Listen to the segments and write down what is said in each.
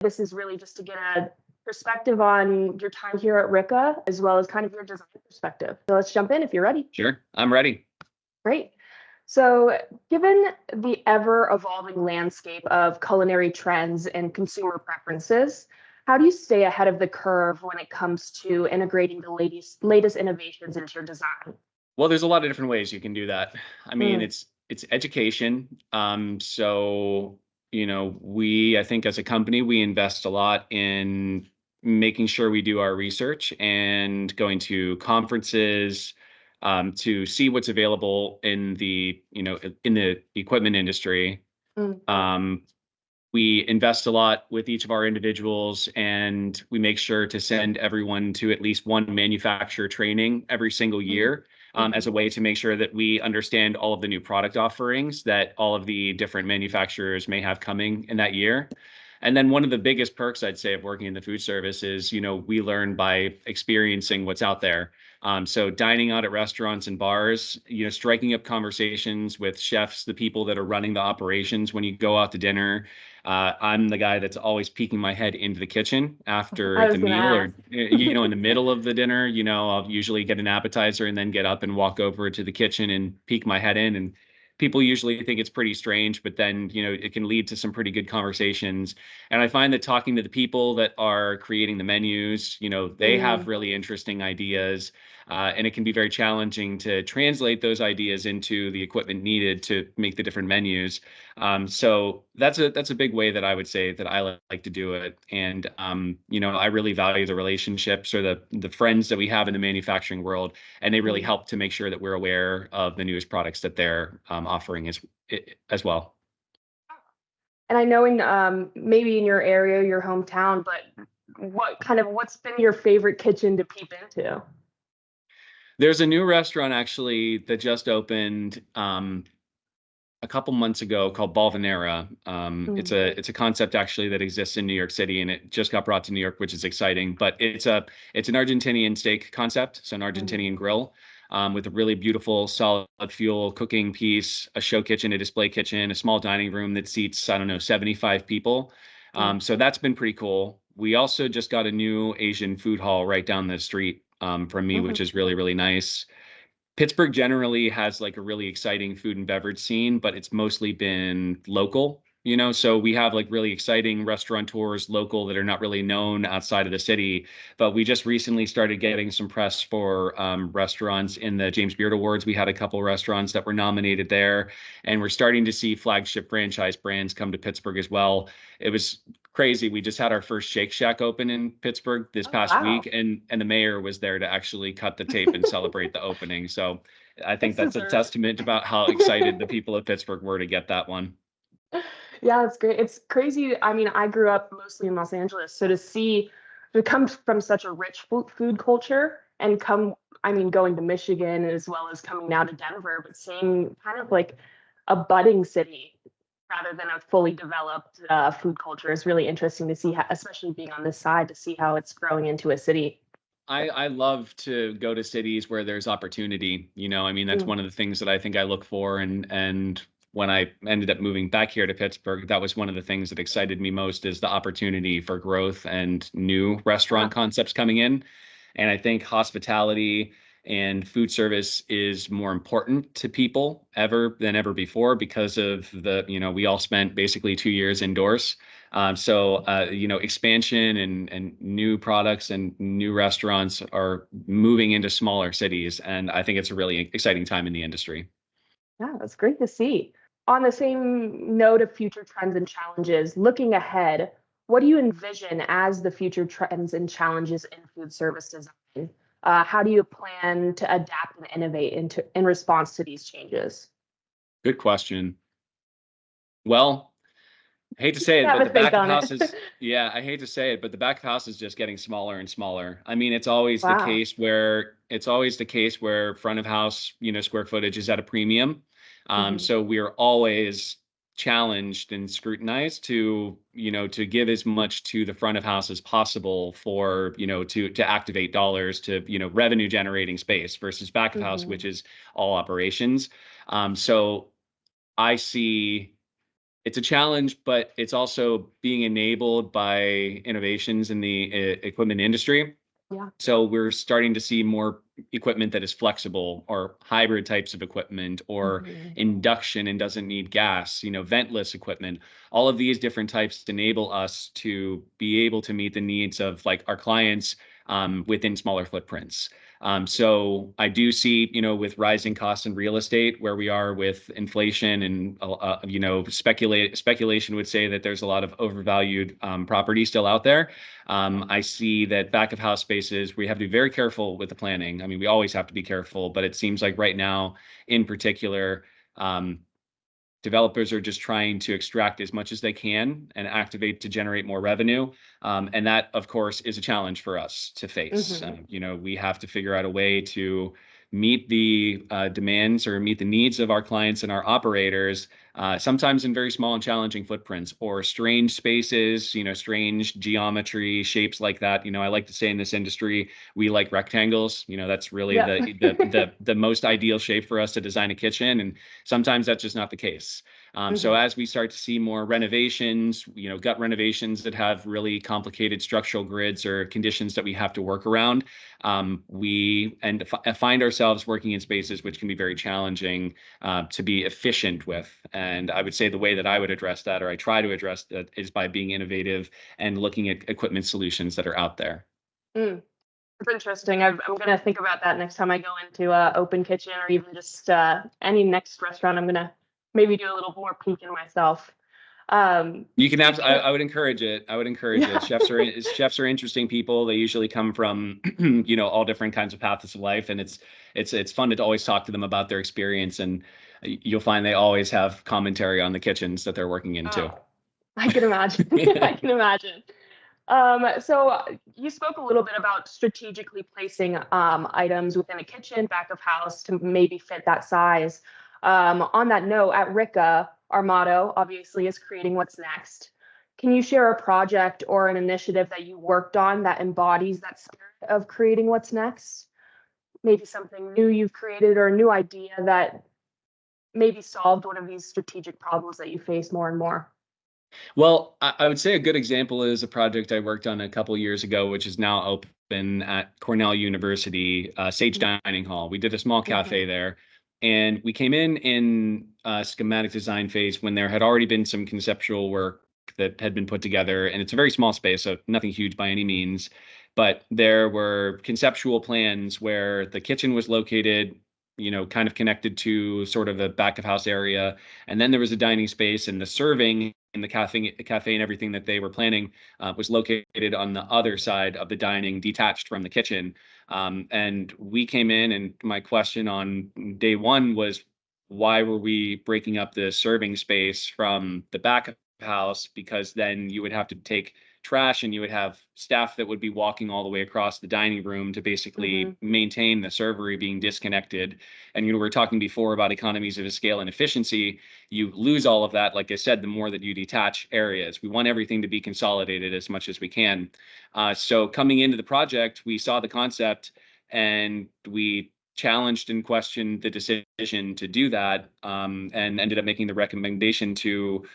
This is really just to get a perspective on your time here at Ricca, as well as kind of your design perspective. So let's jump in if you're ready. Sure, I'm ready. Great. So, given the ever evolving landscape of culinary trends and consumer preferences, how do you stay ahead of the curve when it comes to integrating the latest innovations into your design? Well, there's a lot of different ways you can do that. I mean, Mm, it's education. So I think as a company, we invest a lot in making sure we do our research and going to conferences to see what's available in the equipment industry. mm, Um, we invest a lot with each of our individuals, and we make sure to send everyone to at least one manufacturer training every single mm, year, as a mhm, way to make sure that we understand all of the new product offerings that all of the different manufacturers may have coming in that year. And then one of the biggest perks, I'd say, of working in the food service is, we learn by experiencing what's out there. So dining out at restaurants and bars, striking up conversations with chefs, the people that are running the operations when you go out to dinner. I'm the guy that's always peeking my head into the kitchen after I the was going to meal, or ask. in the middle of the dinner. I'll usually get an appetizer and then get up and walk over to the kitchen and peek my head in. And people usually think it's pretty strange, but then it can lead to some pretty good conversations. And I find that talking to the people that are creating the menus, they have Mm, really interesting ideas. And it can be very challenging to translate those ideas into the equipment needed to make the different menus. So that's a big way that I would say that I like to do it. And I really value the relationships or the friends that we have in the manufacturing world, and they really mm. help to make sure that we're aware of the newest products that they're offering as well. And I know in maybe in your area, your hometown, but what's been your favorite kitchen to peep into? There's a new restaurant actually that just opened a couple months ago called Balvanera. It's Mm, a concept actually that exists in New York City, and it just got brought to New York, which is exciting. But it's an Argentinian steak concept, so an mm, Argentinian grill, with a really beautiful solid fuel cooking piece, a show kitchen, a display kitchen, a small dining room that seats, I don't know, 75 people. mm, So that's been pretty cool. We also just got a new Asian food hall right down the street from me, mhm, which is really, really nice. Pittsburgh generally has like a really exciting food and beverage scene, but it's mostly been local, so we have like really exciting restaurateurs local that are not really known outside of the city. But we just recently started getting some press for restaurants in the James Beard Awards. We had a couple restaurants that were nominated there, and we're starting to see flagship franchise brands come to Pittsburgh as well. It was crazy. We just had our first Shake Shack open in Pittsburgh this Oh, past wow. week, and the mayor was there to actually cut the tape and celebrate the opening. So I think It's that's a deserved. testament about how excited the people of Pittsburgh were to get that one. Yeah, it's great. It's crazy. I mean, I grew up mostly in Los Angeles, so to come from such a rich food culture and I mean, going to Michigan as well as coming now to Denver, but seeing kind of like a budding city rather than a fully developed food culture is really interesting to see, especially being on this side, to see how it's growing into a city. I love to go to cities where there's opportunity. I mean, that's Mm, one of the things that I think I look for. And when I ended up moving back here to Pittsburgh, that was one of the things that excited me most, is the opportunity for growth and new yeah. restaurant concepts coming in. And I think hospitality and food service is more important to people ever than ever before, because of we all spent basically 2 years indoors. Expansion and new products and new restaurants are moving into smaller cities. And I think it's a really exciting time in the industry. Yeah, that's great to see. On the same note of future trends and challenges, looking ahead, what do you envision as the future trends and challenges in food service design? How do you plan to adapt and innovate in response to these changes? Good question. Well, I hate to You say can it, have but a the think back of on house it. is, yeah, I hate to say it, but the back of house is just getting smaller and smaller. I mean, Wow. it's always the case where front of house, square footage is at a premium. Hmm. So we are always challenged and scrutinized to give as much to the front of house as possible for, to activate dollars to, revenue generating space, versus back of house, Hmm. which is all operations. So I see it's a challenge, but it's also being enabled by innovations in the equipment industry. Yeah. So we're starting to see more equipment that is flexible, or hybrid types of equipment, or Mhm. induction and doesn't need gas, ventless equipment. All of these different types enable us to be able to meet the needs of like our clients within smaller footprints. So I do see, with rising costs in real estate, where we are with inflation, and speculation would say that there's a lot of overvalued property still out there. I see that back of house spaces, we have to be very careful with the planning. I mean, we always have to be careful, but it seems like right now, in particular, um, developers are just trying to extract as much as they can and activate to generate more revenue. And that, of course, is a challenge for us to face. Mhm. We have to figure out a way to meet the demands or meet the needs of our clients and our operators, sometimes in very small and challenging footprints or strange spaces, strange geometry, shapes like that. I like to say in this industry, we like rectangles. That's really Yeah. the most ideal shape for us to design a kitchen. And sometimes that's just not the case. So Mhm. as we start to see more renovations, gut renovations that have really complicated structural grids or conditions that we have to work around, we find ourselves working in spaces which can be very challenging to be efficient with. And I would say the way that I would address that, or I try to address that, is by being innovative and looking at equipment solutions that are out there. Mm. It's interesting. I'm gonna think about that next time I go into open kitchen, or even just any next restaurant. I'm gonna maybe do a little more peeking myself. You can have. Speaking of, I would encourage it. I would encourage it. yeah. Chefs are interesting people. They usually come from all different kinds of paths of life, and it's fun to always talk to them about their experience, and you'll find they always have commentary on the kitchens that they're working into. Oh, I can imagine. I can imagine. So you spoke a little bit about strategically placing items within a kitchen, back of house to maybe fit that size. On that note, at Ricca, our motto obviously is creating what's next. Can you share a project or an initiative that you worked on that embodies that spirit of creating what's next? Maybe something new you've created, or a new idea that maybe solved one of these strategic problems that you face more and more. Well, I would say a good example is a project I worked on a couple years ago, which is now open at Cornell University, Sage Dining Hall. We did a small Mhm. cafe there, and we came in schematic design phase when there had already been some conceptual work that had been put together. And it's a very small space, so nothing huge by any means. But there were conceptual plans where the kitchen was located, kind of connected to sort of the back of house area. And then there was a dining space, and the serving in the cafe and everything that they were planning was located on the other side of the dining, detached from the kitchen. And we came in, and my question on day one was, why were we breaking up the serving space from the back of the house? Because then you would have to take trash, and you would have staff that would be walking all the way across the dining room to basically Mhm. maintain the servery being disconnected. And we were talking before about economies of scale and efficiency. You lose all of that, like I said, the more that you detach areas. We want everything to be consolidated as much as we can. So coming into the project, we saw the concept, and we challenged and questioned the decision to do that, and ended up making the recommendation to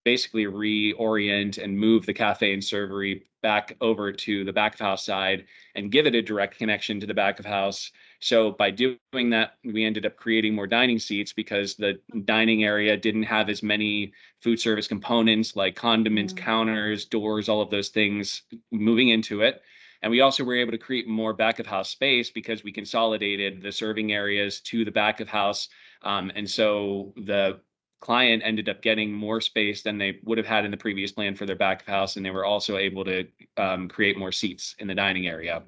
basically reorient and move the cafe and servery back over to the back of house side and give it a direct connection to the back of house. So by doing that, we ended up creating more dining seats, because the dining area didn't have as many food service components like condiments, Mm. counters, doors, all of those things moving into it. And we also were able to create more back of house space because we consolidated the serving areas to the back of house. And so the client ended up getting more space than they would have had in the previous plan for their back of house, and they were also able to create more seats in the dining area.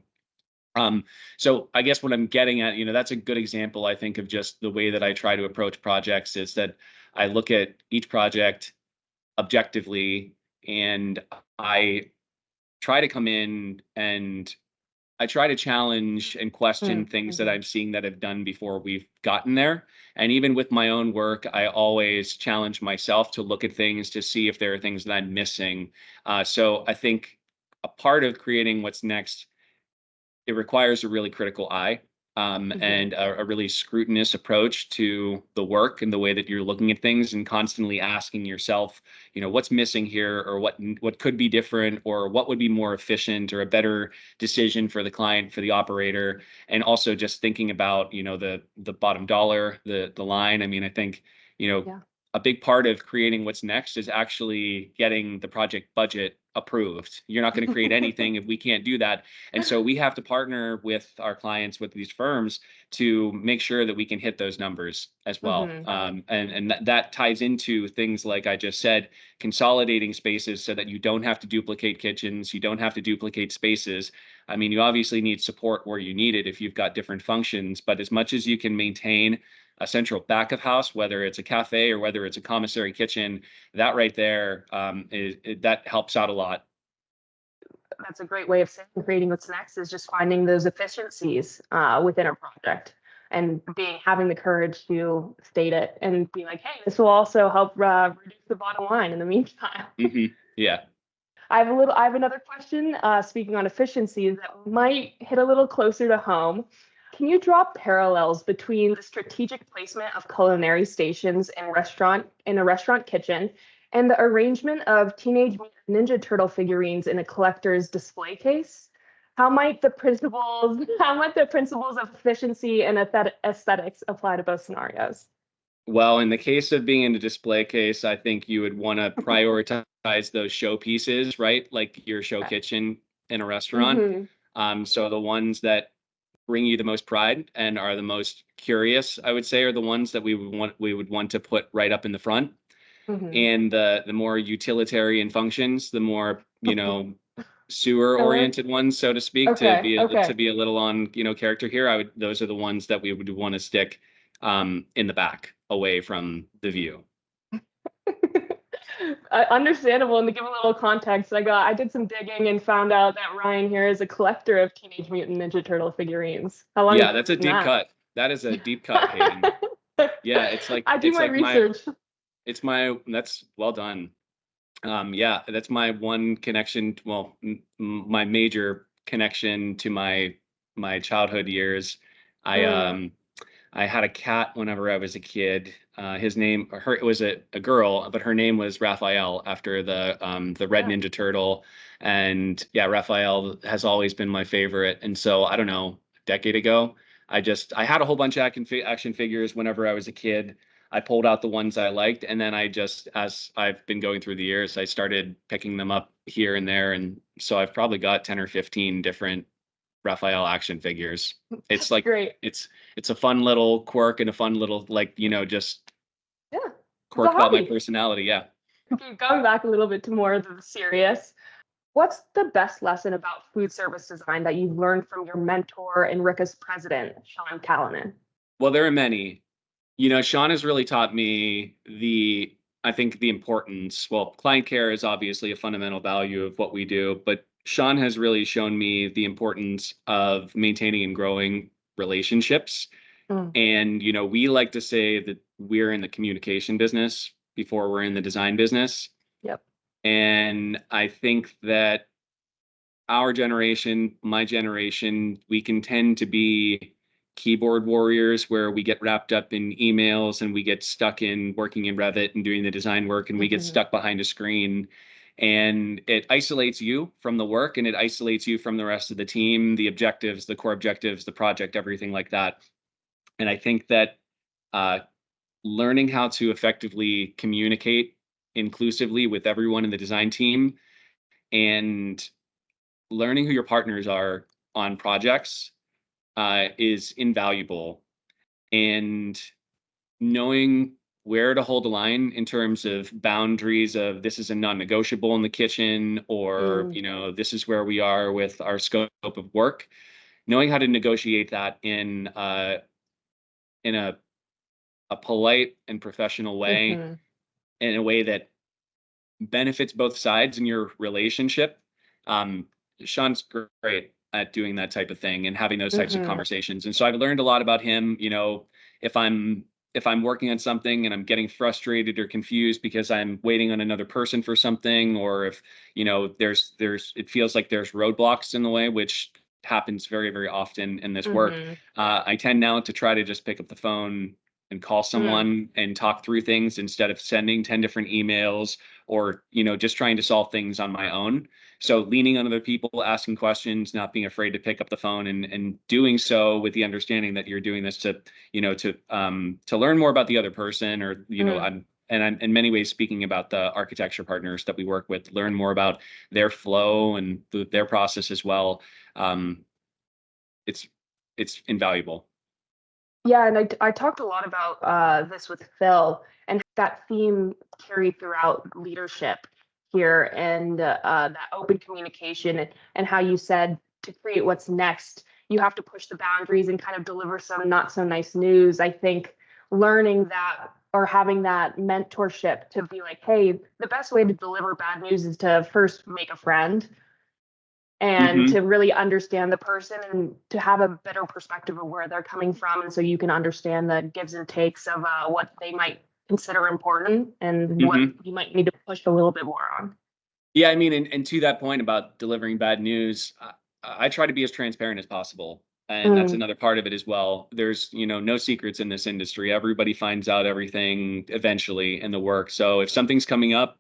So I guess what I'm getting at, that's a good example, I think, of just the way that I try to approach projects, is that I look at each project objectively, and I try to come in and I try to challenge and question Mm. things that Mhm. I'm seeing that I've done before we've gotten there. And even with my own work, I always challenge myself to look at things to see if there are things that I'm missing. So I think a part of creating what's next, it requires a really critical eye. Hmm. and a really scrutinous approach to the work and the way that you're looking at things, and constantly asking yourself, what's missing here, or what could be different, or what would be more efficient or a better decision for the client, for the operator, and also just thinking about, the bottom dollar, the line. I mean, I think, you know, Yeah. a big part of creating what's next is actually getting the project budget approved. You're not going to create anything if we can't do that. And so we have to partner with our clients, with these firms, to make sure that we can hit those numbers as well. Hmm. And that ties into things like I just said, consolidating spaces so that you don't have to duplicate kitchens, you don't have to duplicate spaces. I mean, you obviously need support where you need it if you've got different functions, but as much as you can maintain a central back of house, whether it's a cafe or whether it's a commissary kitchen, that right there, that helps out a lot. That's a great way of saying creating what's next is just finding those efficiencies within a project and having the courage to state it and be like, hey, this will also help reduce the bottom line in the meantime. Yeah. I have another question. Speaking on efficiencies that might hit a little closer to home. Can you draw parallels between the strategic placement of culinary stations in a restaurant kitchen and the arrangement of Teenage Mutant Ninja Turtle figurines in a collector's display case? How might the principles of efficiency and aesthetics apply to both scenarios? Well, in the case of being in a display case, I think you would want to prioritize those showpieces, right? Like your show Okay. kitchen in a restaurant. Mm-hmm. So the ones that bring you the most pride and are the most curious, I would say, are the ones that we would want to put right up in the front. Mm-hmm. And the more utilitarian functions, the more, sewer Filler. oriented ones, so to speak, to Okay. be to Okay. be a little on, character here. Those are the ones that we would want to stick in the back, away from the view. Understandable. And to give a little context, I did some digging and found out that Ryan here is a collector of Teenage Mutant Ninja Turtle figurines. How long have Yeah, you that's a been deep doing cut. That is a deep cut, Hayden. that? Yeah, it's like I do it's my like my research. it's my that's well done. Yeah, that's my one connection. Well, my major connection to my childhood years. I Mm, um I had a cat whenever I was a kid. His name, her, it was a girl, but her name was Raphael, after the Red yeah. Ninja Turtle. And yeah, Raphael has always been my favorite. And so I don't know, a decade ago, I had a whole bunch of action figures whenever I was a kid. I pulled out the ones I liked, and then as I've been going through the years, I started picking them up here and there, and so I've probably got 10 or 15 different Raphael action figures. It's That's like great. it's a fun little quirk and a fun little, like, just Yeah. It's a quirk about my hobby. personality. Yeah. Okay, going back a little bit to more of the serious. What's the best lesson about food service design that you've learned from your mentor and Ricca's president, Sean Callanan? Well, there are many. Sean has really taught me I think the importance. Well, client care is obviously a fundamental value of what we do, but Sean has really shown me the importance of maintaining and growing relationships. Mm, And, we like to say that we're in the communication business before we're in the design business. yep. And I think that our generation, my generation, we can tend to be keyboard warriors, where we get wrapped up in emails and we get stuck in working in Revit and doing the design work, and we get Hmm. stuck behind a screen. And it isolates you from the work, and it isolates you from the rest of the team, the objectives, the core objectives, the project, everything like that. And I think that uh, learning how to effectively communicate inclusively with everyone in the design team, and learning who your partners are on projects, is invaluable. And knowing where to hold the line in terms of boundaries of, this is a non-negotiable in the kitchen, or, Mm, this is where we are with our scope of work. Knowing how to negotiate that in a polite and professional way, hmm. in a way that benefits both sides in your relationship. Um, Sean's great at doing that type of thing and having those types of Hmm. conversations. And so I've learned a lot about him. If I'm working on something and I'm getting frustrated or confused because I'm waiting on another person for something, or if, there's it feels like there's roadblocks in the way, which happens very, very often in this work. Mm-hmm. I tend now to try to just pick up the phone and call Mm. someone and talk through things instead of sending 10 different emails or, just trying to solve things on my own. So leaning on other people, asking questions, not being afraid to pick up the phone, and doing so with the understanding that you're doing this to learn more about the other person, or, Mm. I'm in many ways speaking about the architecture partners that we work with, learn more about their flow and their process as well. Um, it's it's invaluable. Yeah, and I talked a lot about this with Phil, and that theme carried throughout leadership here, and that open communication, and how you said to create what's next, you have to push the boundaries and kind of deliver some not so nice news. I think learning that, or having that mentorship to be like, hey, the best way to deliver bad news is to first make a friend and Hmm. to really understand the person and to have a better perspective of where they're coming from. And so you can understand the gives and takes of what they might consider important and what Hmm. you might need to push a little bit more on. Yeah, I mean, and to that point about delivering bad news, I try to be as transparent as possible. And that's Mm, another part of it as well. There's, no secrets in this industry. Everybody finds out everything eventually in the work. So if something's coming up,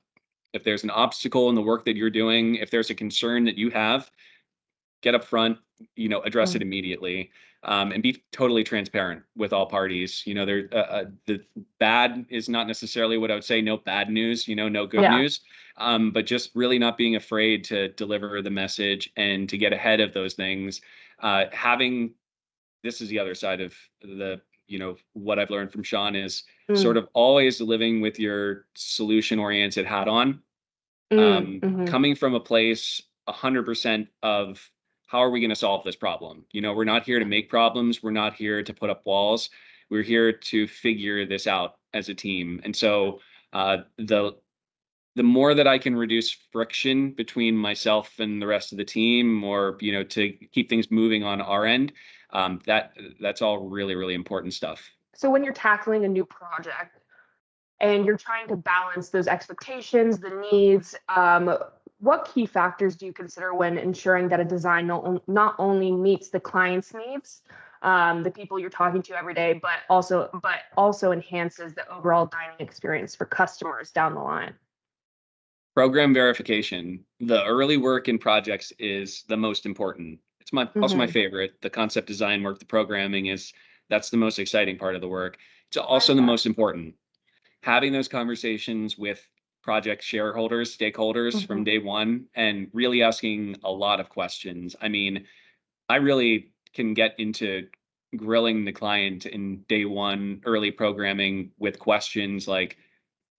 if there's an obstacle in the work that you're doing, if there's a concern that you have, get up front, address it mm, immediately, and be totally transparent with all parties. The bad is not necessarily what I would say. No bad news, no good yeah. news, but just really not being afraid to deliver the message and to get ahead of those things. Having This is the other side of what I've learned from Sean is sort Mm, of always living with your solution oriented hat on, mm-hmm, coming from a place 100% of how are we going to solve this problem? We're not here to make problems. We're not here to put up walls. We're here to figure this out as a team. And so the more that I can reduce friction between myself and the rest of the team, or to keep things moving on our end, that's all really, really important stuff. so when you're tackling a new project and you're trying to balance those expectations, the needs, what key factors do you consider when ensuring that a design not only meets the client's needs, the people you're talking to every day, but also enhances the overall dining experience for customers down the line? Program verification. The early work in projects is the most important. It's also my Mm-hmm. favorite. The concept design work, the programming that's the most exciting part of the work. It's Why also is the that? most important. Having those conversations with project shareholders, stakeholders Mm-hmm. from day one, and really asking a lot of questions. I mean, I really can get into grilling the client in day one early programming with questions like,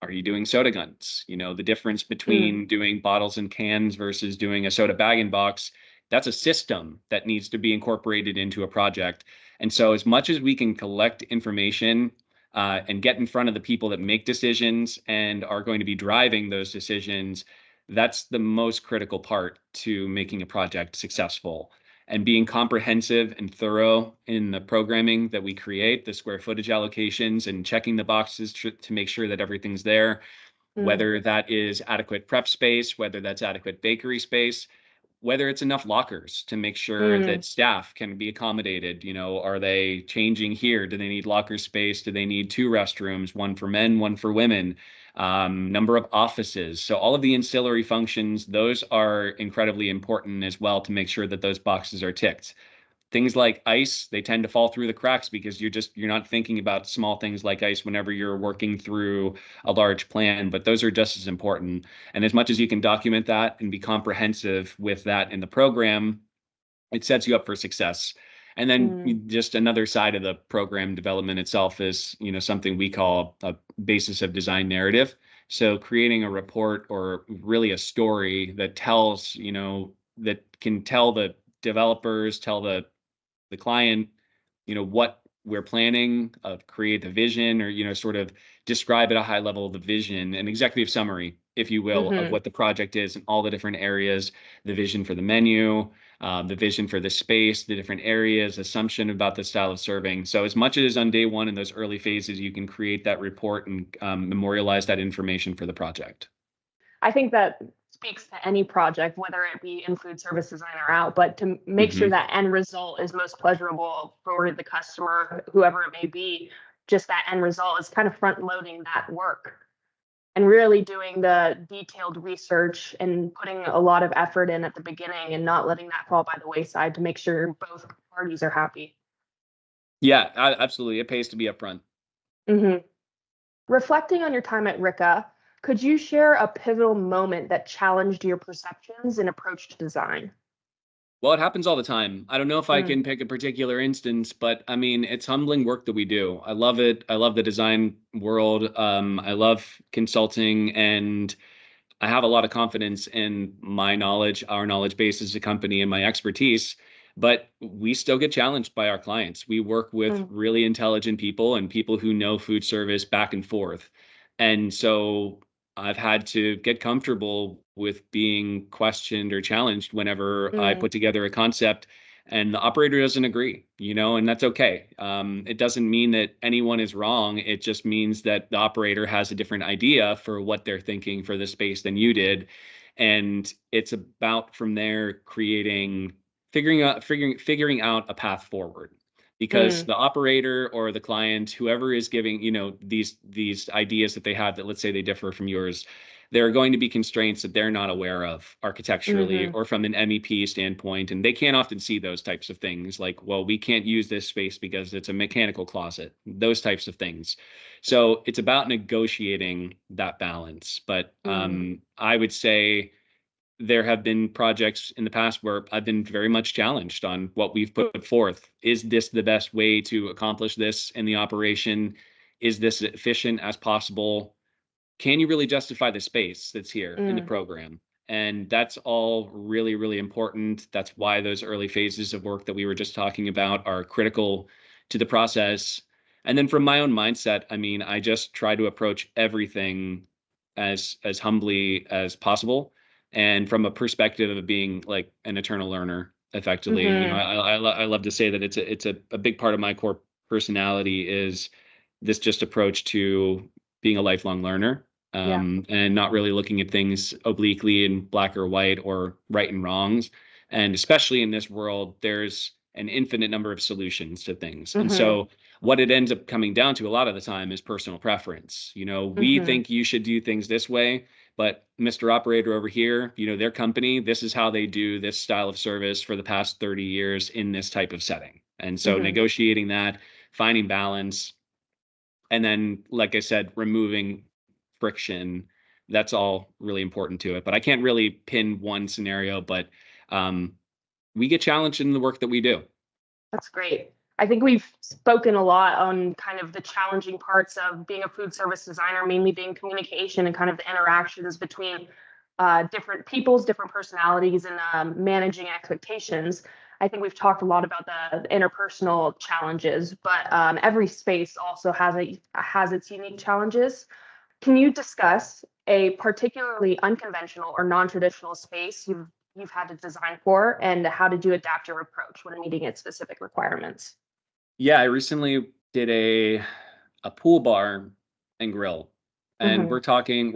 are you doing soda guns? The difference Mm, between doing bottles and cans versus doing a soda bag and box, that's a system that needs to be incorporated into a project. And so, as much as we can collect information and get in front of the people that make decisions and are going to be driving those decisions, that's the most critical part to making a project successful. And being comprehensive and thorough in the programming that we create, the square footage allocations, and checking the boxes to make sure that everything's there, mm, whether that is adequate prep space, whether that's adequate bakery space, whether it's enough lockers to make sure mm, that staff can be accommodated. Are they changing here? Do they need locker space? Do they need two restrooms, one for men, one for women? Number of offices. So all of the ancillary functions, those are incredibly important as well to make sure that those boxes are ticked. Things like ice, they tend to fall through the cracks because you're not thinking about small things like ice whenever you're working through a large plan, but those are just as important. And as much as you can document that and be comprehensive with that in the program, it sets you up for success. And then mm, just another side of the program development itself is, something we call a basis of design narrative. So creating a report, or really a story that tells, that can tell the developers, tell the client, what we're planning, create the vision, or, sort of describe at a high level the vision, an executive summary, if you will, of mm-hmm. what the project is and all the different areas, the vision for the menu, the vision for the space, the different areas, assumption about the style of serving. So as much as on day one in those early phases, you can create that report and memorialize that information for the project. I think that's speaks to any project, whether it be in food service design or out, but to make sure Hmm. that end result is most pleasurable for the customer, whoever it may be, just that end result is kind of front loading that work and really doing the detailed research and putting a lot of effort in at the beginning and not letting that fall by the wayside to make sure both parties are happy. Yeah, absolutely. It pays to be upfront. Hmm. Reflecting on your time at Ricca, could you share a pivotal moment that challenged your perceptions and approach to design? Well, it happens all the time. I don't know if I Mm, can pick a particular instance, but I mean, it's humbling work that we do. I love it. I love the design world. I love consulting, and I have a lot of confidence in my knowledge, our knowledge base as a company, and my expertise. But we still get challenged by our clients. We work with mm, really intelligent people and people who know food service back and forth. And so I've had to get comfortable with being questioned or challenged whenever I mm, put together a concept and the operator doesn't agree, and that's okay. It doesn't mean that anyone is wrong. It just means that the operator has a different idea for what they're thinking for the space than you did. And it's about from there figuring out a path forward, because mm, the operator or the client, whoever is giving, these ideas that they have that let's say they differ from yours, there are going to be constraints that they're not aware of architecturally mhm, or from an MEP standpoint. And they can't often see those types of things like, well, we can't use this space because it's a mechanical closet, those types of things. So it's about negotiating that balance. But mm, I would say there have been projects in the past where I've been very much challenged on what we've put forth. Is this the best way to accomplish this in the operation? Is this efficient as possible? Can you really justify the space that's here in the mm, program? And that's all really, really important. That's why those early phases of work that we were just talking about are critical to the process. And then from my own mindset, I mean, I just try to approach everything as humbly as possible, and from a perspective of being like an eternal learner, effectively. mhm, I love to say that it's a big part of my core personality is this just approach to being a lifelong learner, yeah, and not really looking at things obliquely in black or white or right and wrongs. And especially in this world, there's an infinite number of solutions to things. And mhm, so what it ends up coming down to a lot of the time is personal preference. We mhm, think you should do things this way, but Mr. Operator over here, their company, this is how they do this style of service for the past 30 years in this type of setting. And so mhm. negotiating that, finding balance, and then, like I said, removing friction, that's all really important to it. But I can't really pin one scenario, but um, we get challenged in the work that we do. That's great. I think we've spoken a lot on kind of the challenging parts of being a food service designer, mainly being communication and kind of the interactions between different people's different personalities and managing expectations. I think we've talked a lot about the interpersonal challenges, but every space also has its unique challenges. Can you discuss a particularly unconventional or non-traditional space you've had to design for, and how did you adapt your approach when meeting its specific requirements? Yeah, I recently did a pool bar and grill. And Hmm. we're talking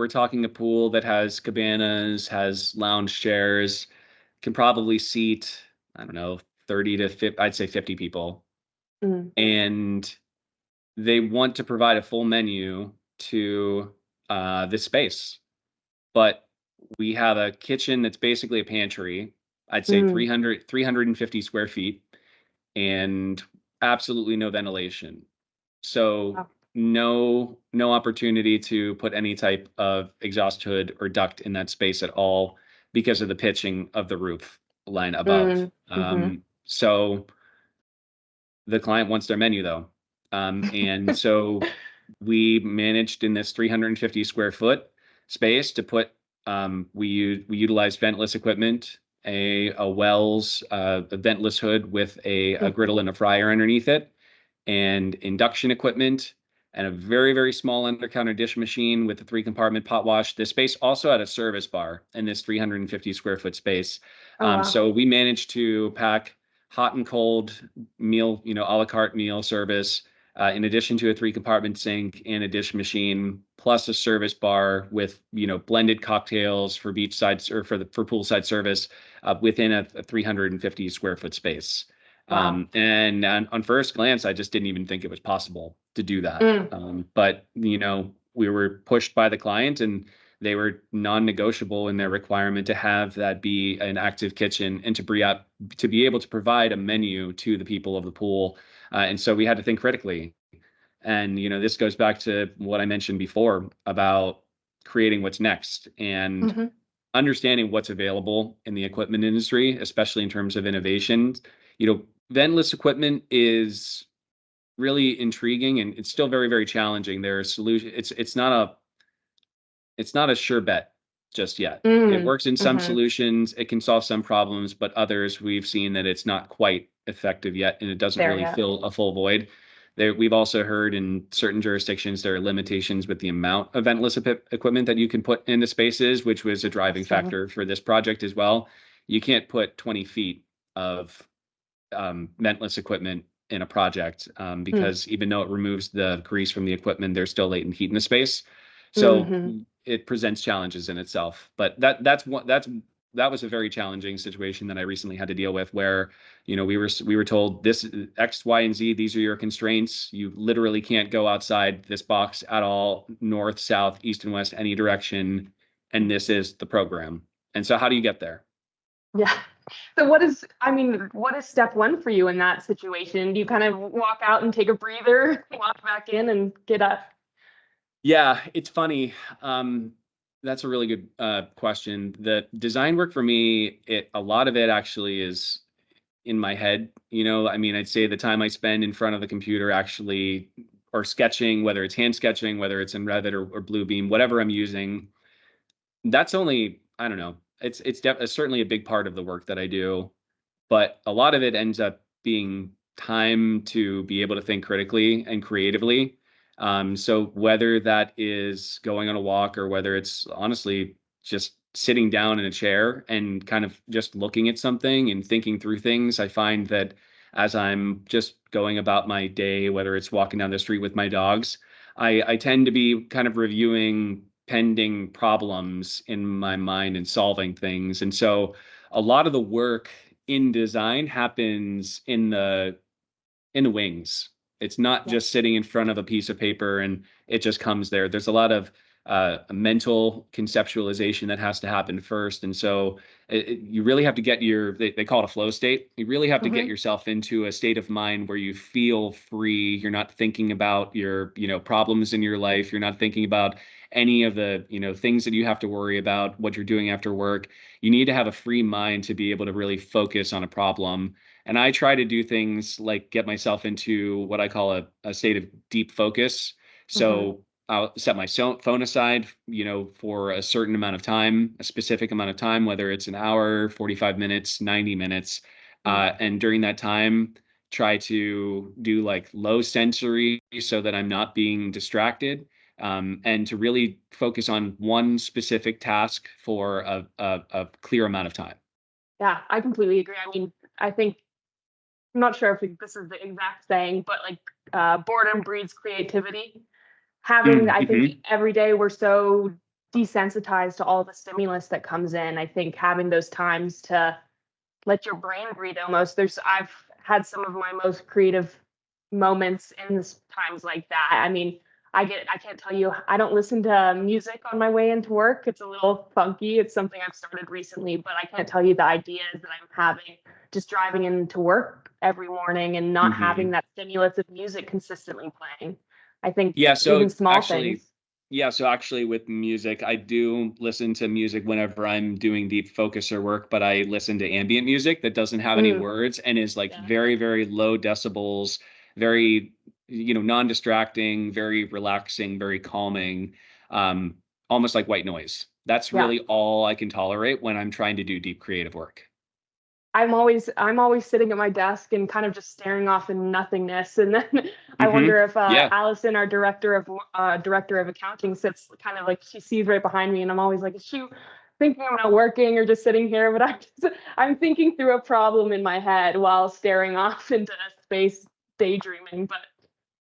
a pool that has cabanas, has lounge chairs, can probably seat, I don't know, 30 to 50, I'd say 50 people. Mm, And they want to provide a full menu to this space. But we have a kitchen that's basically a pantry. I'd say mm, 350 square feet, and absolutely no ventilation. So wow. no opportunity to put any type of exhaust hood or duct in that space at all because of the pitching of the roof line above. Mm, hmm. So the client wants their menu though. And so we managed in this 350 square foot space to put, we utilized ventless equipment, a Wells, a ventless hood with a Hmm. griddle and a fryer underneath it, and induction equipment, and a very, very small undercounter dish machine with a 3 compartment pot wash. This space also had a service bar in this 350 square foot space. Oh, wow. So we managed to pack hot and cold meal, a la carte meal service, in addition to a 3 compartment sink and a dish machine, plus a service bar with, blended cocktails for beachside or for poolside service within a 350 square foot space. Wow. And on first glance, I just didn't even think it was possible to do that. Mm. But, we were pushed by the client, and they were non-negotiable in their requirement to have that be an active kitchen and to be able to provide a menu to the people of the pool. And so we had to think critically. And, this goes back to what I mentioned before about creating what's next and Hmm. understanding what's available in the equipment industry, especially in terms of innovation. Ventless equipment is really intriguing, and it's still very, very challenging. There are solutions. It's not a sure bet just yet. It Mm. works in some Hmm. solutions, it can solve some problems, but others we've seen that it's not quite effective yet, and it doesn't There, really yeah. fill a full void. We've also heard in certain jurisdictions there are limitations with the amount of ventless equipment that you can put into spaces, which was a driving Interesting. factor for this project as well. You can't put 20 feet of ventless equipment in a project Mm. because even though it removes the grease from the equipment, there's still latent heat in the space. So Hmm. it presents challenges in itself. But that was a very challenging situation that I recently had to deal with, where we were told this X, Y, and Z. These are your constraints. You literally can't go outside this box at all, north, south, east, and west, any direction. And this is the program. And so, how do you get there? Yeah. So what is step one for you in that situation? Do you kind of walk out and take a breather, walk back in and get up? Yeah, it's funny. That's a really good question. The design work for me, a lot of it actually is in my head. I mean, I'd say the time I spend in front of the computer actually, or sketching, whether it's hand sketching, whether it's in Revit or Bluebeam, whatever I'm using, that's only, I don't know. It's certainly a big part of the work that I do, but a lot of it ends up being time to be able to think critically and creatively. So whether that is going on a walk or whether it's honestly just sitting down in a chair and kind of just looking at something and thinking through things, I find that as I'm just going about my day, whether it's walking down the street with my dogs, I tend to be kind of reviewing pending problems in my mind and solving things. And so a lot of the work in design happens in the wings. It's not Yeah. just sitting in front of a piece of paper and it just comes there. There's a lot of mental conceptualization that has to happen first. And so you really have to get they call it a flow state. You really have to get Hmm. yourself into a state of mind where you feel free. You're not thinking about your, problems in your life. You're not thinking about any of the, things that you have to worry about, what you're doing after work. You need to have a free mind to be able to really focus on a problem. And I try to do things like get myself into what I call a state of deep focus. Hmm. So I'll set my phone aside, for a certain amount of time, a specific amount of time, whether it's an hour, 45 minutes, 90 minutes. Mm. And during that time, try to do like low sensory so that I'm not being distracted. And to really focus on one specific task for a clear amount of time. Yeah, I completely agree. I mean, I think I'm not sure if this is the exact saying, but like boredom breeds creativity. I think Mm-hmm. every day we're so desensitized to all the stimulus that comes in. I think having those times to let your brain breathe almost. I've had some of my most creative moments in times like that. I mean, I can't tell you, I don't listen to music on my way into work. It's a little funky. It's something I've started recently, but I can't tell you the ideas that I'm having just driving into work every morning and not having Mm-hmm. that stimulus of music consistently playing. I think Yeah, even small things. so actually with music, I do listen to music whenever I'm doing deep focus or work, but I listen to ambient music that doesn't have any Mm, words and is like yeah, very, very low decibels, very, non-distracting, very relaxing, very calming, um, almost like white noise. That's yeah. really all I can tolerate when I'm trying to do deep creative work. I'm always sitting at my desk and kind of just staring off in nothingness. And then I Hmm. wonder if Yeah. Allison, our director of accounting, sits kind of like she sees right behind me, and I'm always like, is she thinking I'm not working or just sitting here? But I'm thinking through a problem in my head while staring off into space, daydreaming. But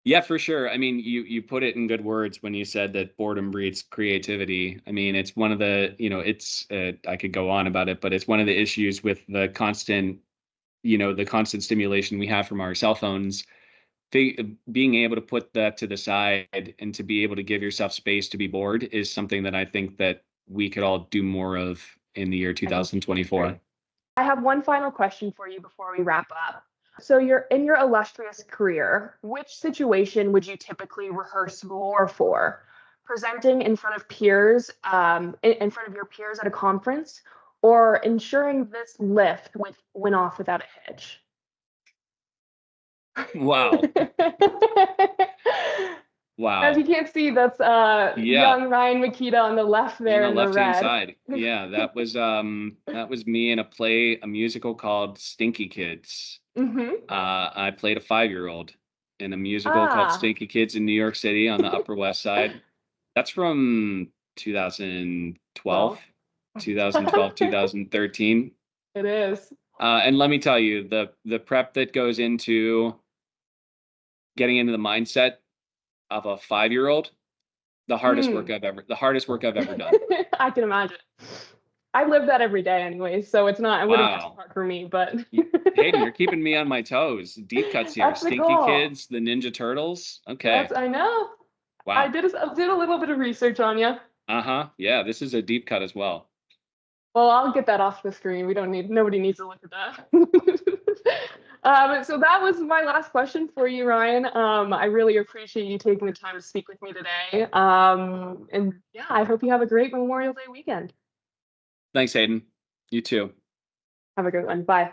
Yeah, for sure. I mean, you put it in good words when you said that boredom breeds creativity. I mean, it's one of the, it's I could go on about it, but it's one of the issues with the constant, the constant stimulation we have from our cell phones. Being able to put that to the side and to be able to give yourself space to be bored is something that I think that we could all do more of in the year I think that's 2024. great. I have one final question for you before we wrap up. So you're in your illustrious career, which situation would you typically rehearse more for? Presenting in front of peers, in front of your peers at a conference, or ensuring this lift went off without a hitch? Wow. As you Wow. can't see, that's Yeah. young Ryan Mikita on the left On there the in the left hand red. side. Yeah, that was me in a musical called Stinky Kids. Mm-hmm. I played a 5-year-old in a musical called Ah, Stinky Kids in New York City on the Upper West Side. That's from 2012, well, 2012, 2013. it is. And let me tell you, the prep that goes into getting into the mindset of a 5-year-old, Hmm. the hardest work I've ever done. I can imagine. I live that every day anyway, so it wouldn't be too Wow. hard for me, but Hayden, you're keeping me on my toes. Deep cuts here. that's the Stinky goal. Kids, the Ninja Turtles. Okay. I know. Wow. I did a little bit of research on you. Uh-huh. Yeah, this is a deep cut as well. Well, I'll get that off the screen. Nobody needs to look at that. So that was my last question for you, Ryan. I really appreciate you taking the time to speak with me today. And yeah, I hope you have a great Memorial Day weekend. Thanks, Hayden. You too. Have a good one. Bye.